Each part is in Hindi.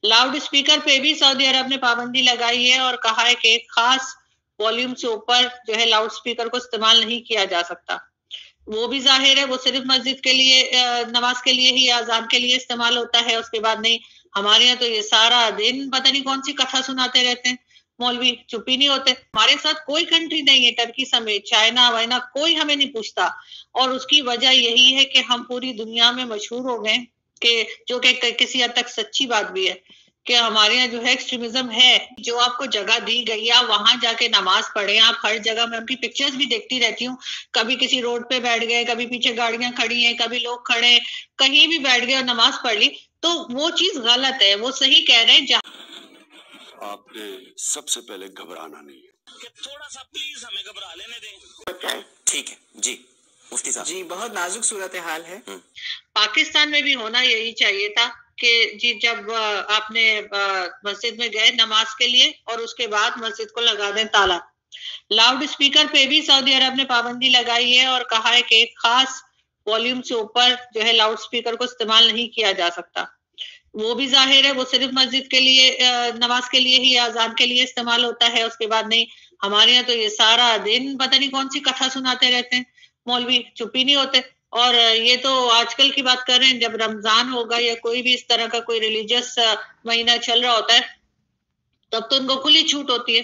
लाउड स्पीकर पे भी सऊदी अरब ने पाबंदी लगाई है और कहा है कि एक खास वॉल्यूम से ऊपर जो है लाउड स्पीकर को इस्तेमाल नहीं किया जा सकता। वो भी जाहिर है वो सिर्फ मस्जिद के लिए नमाज के लिए ही अजान के लिए इस्तेमाल होता है, उसके बाद नहीं। हमारे यहाँ तो ये सारा दिन पता नहीं कौन सी कथा सुनाते रहते हैं मौलवी, चुप ही नहीं होते। हमारे साथ कोई कंट्री नहीं है, टर्की समेत, चाइना वाइना कोई हमें नहीं पूछता। और उसकी वजह यही है कि हम पूरी दुनिया में मशहूर हो गए, कि जो कि किसी हद तक सच्ची बात भी है कि हमारे यहाँ जो है एक्सट्रीमिज्म है। जो आपको जगह दी गई है वहां जाके नमाज पढ़े। आप हर जगह, मैं उनकी पिक्चर्स भी देखती रहती हूँ, कभी किसी रोड पे बैठ गए, कभी पीछे गाड़ियां खड़ी हैं, कभी लोग खड़े, कहीं भी बैठ गए और नमाज पढ़ ली, तो वो चीज गलत है। वो सही कह रहे हैं, आपने सबसे पहले घबराना नहीं है कि थोड़ा सा प्लीज हमें घबरा लेने दें। ठीक है जी मुफ्ती साहब जी, बहुत नाजुक सूरत हाल है। पाकिस्तान में भी होना यही चाहिए था कि जी जब आपने मस्जिद में गए नमाज के लिए और उसके बाद मस्जिद को लगा दें ताला। लाउड स्पीकर पे भी सऊदी अरब ने पाबंदी लगाई है और कहा है कि एक खास वॉल्यूम से ऊपर जो है लाउड स्पीकर को इस्तेमाल नहीं किया जा सकता। वो भी जाहिर है वो सिर्फ मस्जिद के लिए नमाज के लिए ही अजान के लिए इस्तेमाल होता है, उसके बाद नहीं। हमारे यहाँ तो ये सारा दिन पता नहीं कौन सी कथा सुनाते रहते हैं मौलवी, चुप ही नहीं होते। और ये तो आजकल की बात कर रहे हैं, जब रमजान होगा या कोई भी इस तरह का कोई रिलीजियस महीना चल रहा होता है तब तो उनको खुली छूट होती है।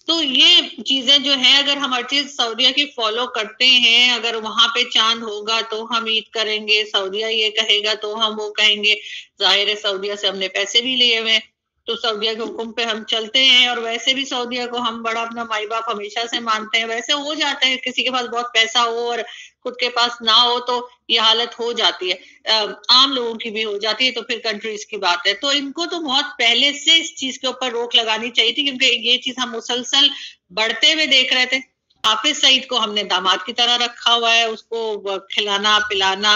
तो ये चीजें जो है, अगर हम हर चीज सऊदिया की फॉलो करते हैं, अगर वहां पे चांद होगा तो हम ईद करेंगे, सऊदिया ये कहेगा तो हम वो कहेंगे। जाहिर है सऊदिया से हमने पैसे भी लिए हुए, तो सऊदिया के हुक्म पे हम चलते हैं। और वैसे भी सऊदिया को हम बड़ा अपना माई बाप हमेशा से मानते हैं। वैसे हो जाता है किसी के पास बहुत पैसा हो और खुद के पास ना हो तो ये हालत हो जाती है, आम लोगों की भी हो जाती है, तो फिर कंट्रीज की बात है। तो इनको तो बहुत पहले से इस चीज के ऊपर रोक लगानी चाहिए थी, क्योंकि ये चीज हम मुसलसल बढ़ते हुए देख रहे थे। हाफिज सईद को हमने दामाद की तरह रखा हुआ है, उसको खिलाना पिलाना,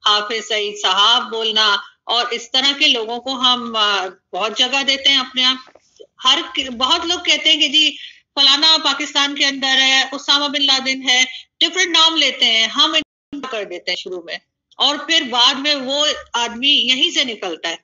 हाफिज सईद साहब बोलना, और इस तरह के लोगों को हम बहुत जगह देते हैं अपने यहाँ। बहुत लोग कहते हैं कि जी फलाना पाकिस्तान के अंदर है, उसामा बिन लादेन है, डिफरेंट नाम लेते हैं, हम कर देते हैं शुरू में, और फिर बाद में वो आदमी यहीं से निकलता है।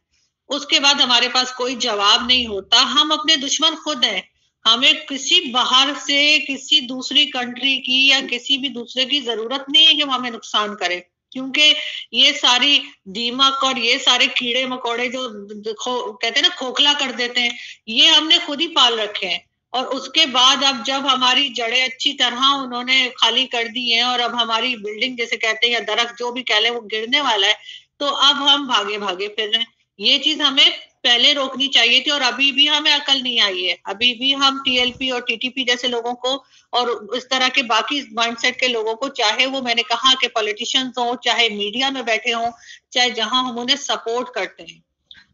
उसके बाद हमारे पास कोई जवाब नहीं होता। हम अपने दुश्मन खुद हैं। हमें किसी बाहर से, किसी दूसरी कंट्री की या किसी भी दूसरे की जरूरत नहीं है कि वो हमें नुकसान करे, क्योंकि ये सारी दीमक और ये सारे कीड़े मकोड़े जो कहते हैं ना खोखला कर देते हैं, ये हमने खुद ही पाल रखे हैं। और उसके बाद अब जब हमारी जड़ें अच्छी तरह उन्होंने खाली कर दी हैं और अब हमारी बिल्डिंग जैसे कहते हैं या दरख्त जो भी कह लें वो गिरने वाला है, तो अब हम भागे भागे फिर रहे हैं। ये चीज हमें पहले रोकनी चाहिए थी, और अभी भी हमें अकल नहीं आई है। अभी भी हम टीएलपी और टीटीपी जैसे लोगों को और इस तरह के बाकी माइंडसेट के लोगों को, चाहे वो मैंने कहा कि पॉलिटिशियंस हो, चाहे मीडिया में बैठे हों, चाहे जहां हम उन्हें सपोर्ट करते हैं,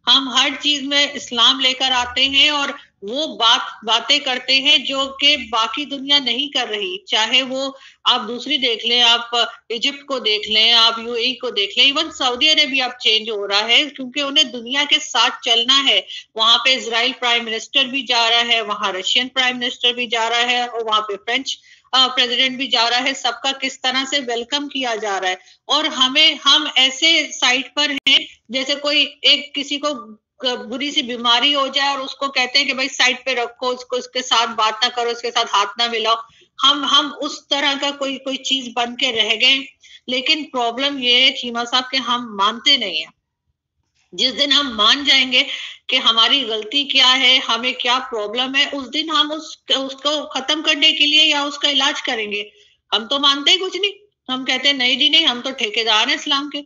हम हर चीज में इस्लाम लेकर आते हैं और वो बातें करते हैं जो कि बाकी दुनिया नहीं कर रही। चाहे वो आप दूसरी देख लें, आप इजिप्ट को देख लें, आप यूएई को देख लें, इवन सऊदी अरेबिया अब चेंज हो रहा है, क्योंकि उन्हें दुनिया के साथ चलना है। वहां पे इजराइल प्राइम मिनिस्टर भी जा रहा है, वहां रशियन प्राइम मिनिस्टर भी जा रहा है, और वहां पे फ्रेंच प्रेसिडेंट भी जा रहा है। सबका किस तरह से वेलकम किया जा रहा है। और हम ऐसे साइट पर हैं जैसे कोई एक किसी को बुरी सी बीमारी हो जाए और उसको कहते हैं कि भाई साइड पे रखो, उसको उसके साथ बात ना करो, उसके साथ हाथ ना मिलाओ। हम उस तरह का कोई चीज बन के रह गए। लेकिन प्रॉब्लम ये है चीमा साहब कि हम मानते नहीं है। जिस दिन हम मान जाएंगे कि हमारी गलती क्या है, हमें क्या प्रॉब्लम है, उस दिन हम उसको खत्म करने के लिए या उसका इलाज करेंगे। हम तो मानते ही कुछ नहीं, हम कहते हैं नहीं जी नहीं, हम तो ठेकेदार हैं इस्लाम के।